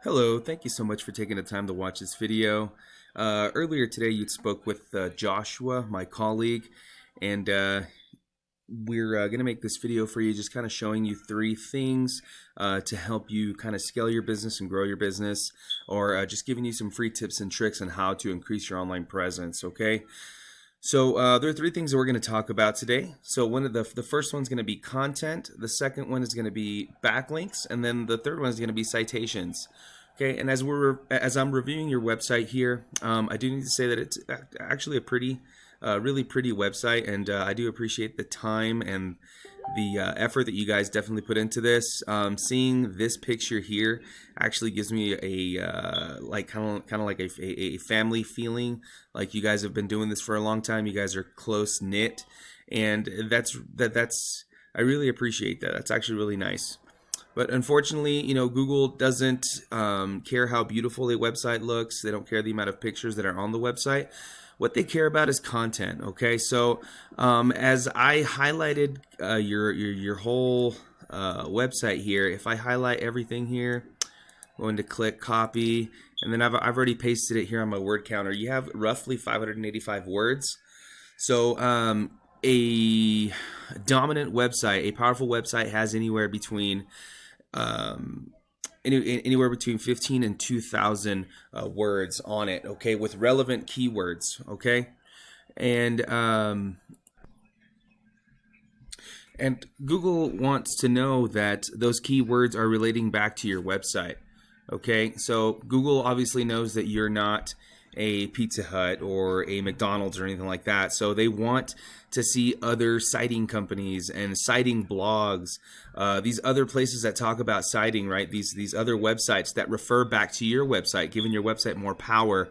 Hello, thank you so much for taking the time to watch this video. Earlier today you spoke with Joshua, my colleague, and we're going to make this video for you, just kind of showing you three things to help you kind of scale your business and grow your business, or just giving you some free tips and tricks on how to increase your online presence, okay? So there are three things that we're going to talk about today. So one of the first one's going to be content, the second one is going to be backlinks, and then the third one is going to be citations. Okay, and as I'm reviewing your website here, I do need to say that it's actually a really pretty website, and I do appreciate the time and the effort that you guys definitely put into this. Seeing this picture here actually gives me a like kind of like a family feeling. Like you guys have been doing this for a long time. You guys are close knit, and that's I really appreciate that. That's actually really nice. But unfortunately, Google doesn't care how beautiful a website looks. They don't care the amount of pictures that are on the website. What they care about is content. Okay, so as I highlighted your whole website here, if I highlight everything here, I'm going to click copy, and then I've already pasted it here on my word counter. You have roughly 585 words. So a dominant website, a powerful website, has anywhere between 15 and 2,000 words on it, okay, with relevant keywords, okay, and Google wants to know that those keywords are relating back to your website, okay. So Google obviously knows that you're not a Pizza Hut or a McDonald's or anything like that. So they want to see other citing companies and citing blogs, these other places that talk about citing, right? These other websites that refer back to your website, giving your website more power,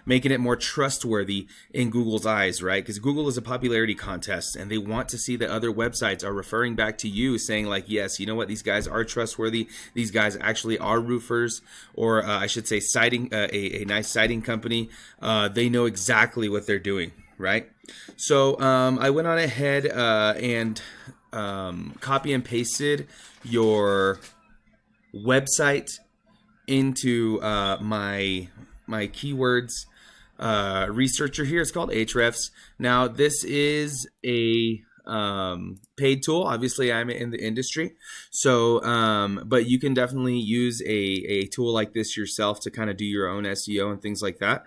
making it more trustworthy in Google's eyes, right? Because Google is a popularity contest, and they want to see that other websites are referring back to you, saying like, yes, you know what, these guys are trustworthy. These guys actually are roofers, or I should say, citing a nice citing company. They know exactly what they're doing, right? So I went on ahead and copy and pasted your website into my keywords researcher here. It's called Ahrefs. Now this is a paid tool. Obviously I'm in the industry, so but you can definitely use a tool like this yourself to kind of do your own SEO and things like that.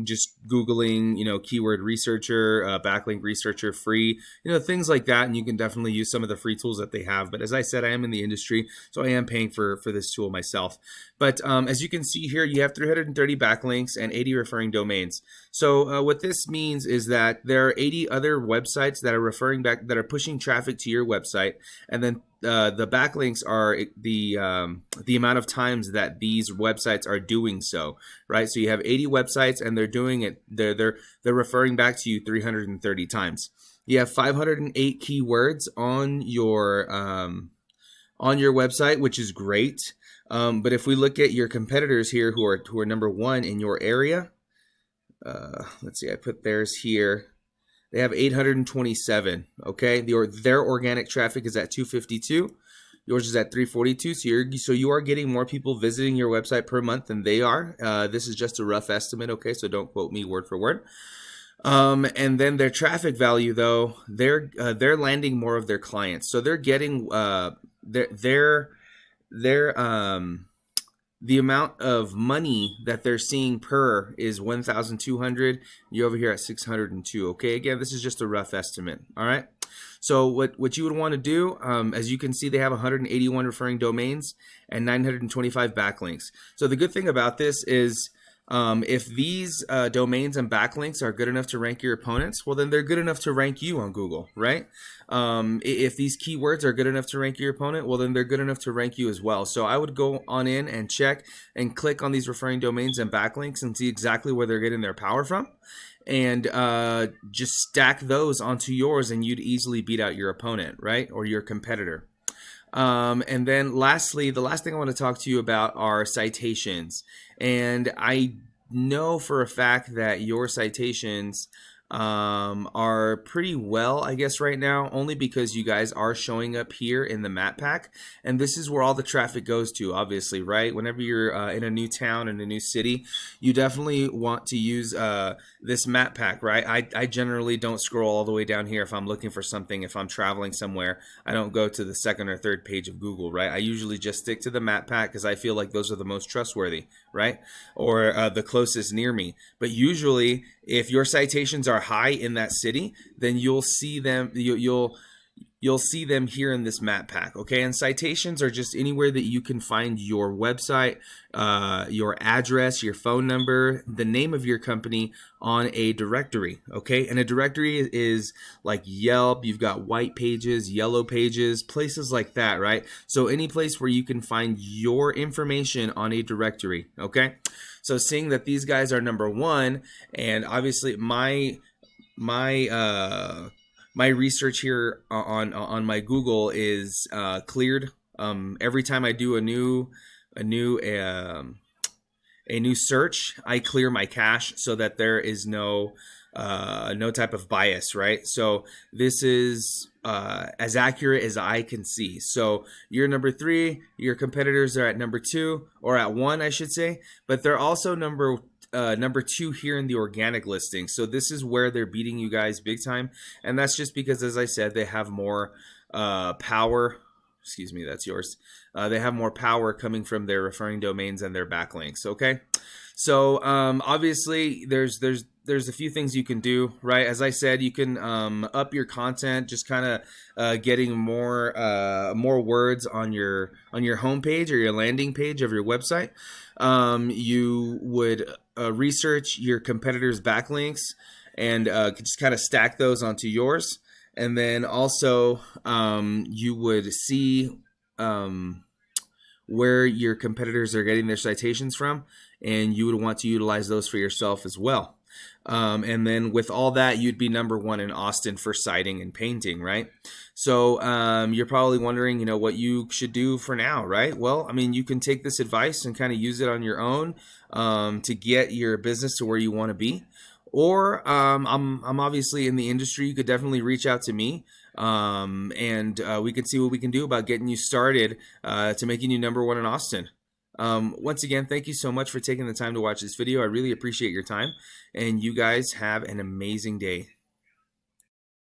Just Googling, keyword researcher, backlink researcher, free, things like that, and you can definitely use some of the free tools that they have. But as I said, I am in the industry, so I am paying for this tool myself. But as you can see here, you have 330 backlinks and 80 referring domains. So what this means is that there are 80 other websites that are referring back, that are pushing traffic to your website, and then the backlinks are the amount of times that these websites are doing so, right? So you have 80 websites, and they're doing it. They're referring back to you 330 times. You have 508 keywords on your website, which is great. But if we look at your competitors here, who are number one in your area, let's see, I put theirs here. They have 827. Okay, their organic traffic is at 252. Yours is at 342. So you are getting more people visiting your website per month than they are. This is just a rough estimate. Okay, so don't quote me word for word. And then their traffic value, though, they're landing more of their clients, so they're getting the amount of money that they're seeing per is 1,200. You're over here at 602. Okay, again, this is just a rough estimate. All right. So what you would want to do, as you can see, they have 181 referring domains and 925 backlinks. So the good thing about this is, if these domains and backlinks are good enough to rank your opponents, well, then they're good enough to rank you on Google, right? If these keywords are good enough to rank your opponent, well, then they're good enough to rank you as well. So I would go on in and check and click on these referring domains and backlinks and see exactly where they're getting their power from, and just stack those onto yours, and you'd easily beat out your opponent, right? Or your competitor. And then lastly, the last thing I want to talk to you about are citations. And I know for a fact that your citations are pretty well, I guess, right now, only because you guys are showing up here in the map pack, and this is where all the traffic goes to, obviously, right? Whenever you're in a new town, in a new city, you definitely want to use this map pack, right? I generally don't scroll all the way down here if I'm looking for something. If I'm traveling somewhere, I don't go to the second or third page of Google, right? I usually just stick to the map pack because I feel like those are the most trustworthy, right? Or the closest near me. But usually, if your citations are high in that city, then you'll see them. You'll see them here in this map pack, okay? And citations are just anywhere that you can find your website, your address, your phone number, the name of your company on a directory, okay? And a directory is like Yelp. You've got white pages, yellow pages, places like that, right? So any place where you can find your information on a directory, okay? So seeing that these guys are number one, and obviously my research here on my Google is cleared. Every time I do a new search, I clear my cache so that there is no type of bias, right? So this is as accurate as I can see. So you're number 3, your competitors are at number 2, or at 1, I should say, but they're also number 2 here in the organic listing. So this is where they're beating you guys big time, and that's just because, as I said, they have more power. Excuse me, that's yours. They have more power coming from their referring domains and their backlinks. Okay, so obviously there's a few things you can do, right? As I said, you can up your content, just kind of getting more words on your homepage or your landing page of your website. You would research your competitors' backlinks and just kind of stack those onto yours. And then also you would see where your competitors are getting their citations from, and you would want to utilize those for yourself as well. And then with all that, you'd be number 1 in Austin for citing and painting, right? So you're probably wondering, what you should do for now, right? Well, I mean, you can take this advice and kind of use it on your own to get your business to where you want to be. Or I'm obviously in the industry. You could definitely reach out to me, and we can see what we can do about getting you started to making you number 1 in Austin. Once again, thank you so much for taking the time to watch this video. I really appreciate your time, and you guys have an amazing day.